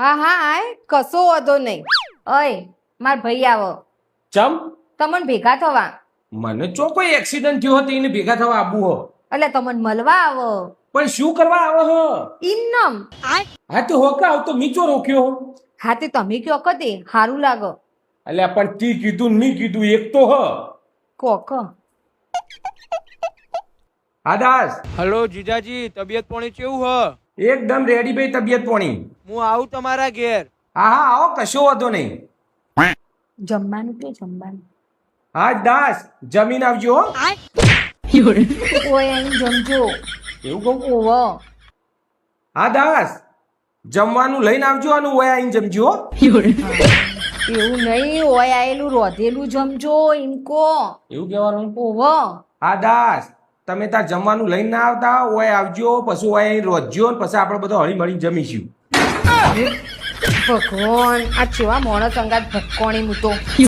હા હા આય કશો વાંધો નહીં. ઓય માર ભાઈ આવો ચમ તમને ભેગા થવા. મને ચો કોઈ એક્સિડન્ટ થયો હતો એને ભેગા થવા આબુ હો. એટલે તમને મળવા આવો. પણ શું કરવા આવે હ? ઇન્નમ. હા તો હોકા આવ તો મીચો રોક્યો. હા તે તમે કયો કદે હારું લાગો. અલ્યા પણ તી કીધું ને મી કીધું એક તો હ. કોક હા દાસ હલો જીજાજી, તબિયત પાણી કેવું હ? એકદમ રેડી ભાઈ તબિયત પાણી. હું આવું તમારા ઘેર. હા હા આવો કશો વાંધો નહીં. જમવાનું કે જમવાનું. હા દાસ જમીન આવજો હો. ઓય અહીં જમજો. એવું કહું? ઓવો હા દાસ જમવાનું લઈને આવજો અને ઓય આવીને જમજો હો. એવું નહીં ઓય આયેલું રોધેલું જમજો ઇનકો. એવું કહેવાનું? ઓવો હા દાસ તમે ત્યાં જમવાનું લઈને ના આવતા ઓય આવજો પછી ઓય અહીં રોધજો ને પછી આપણે બધો હળી મળીને જમીશું. ભગવાન આ ચેવા મોણસ અંગાત ભટકોણી મૂતો.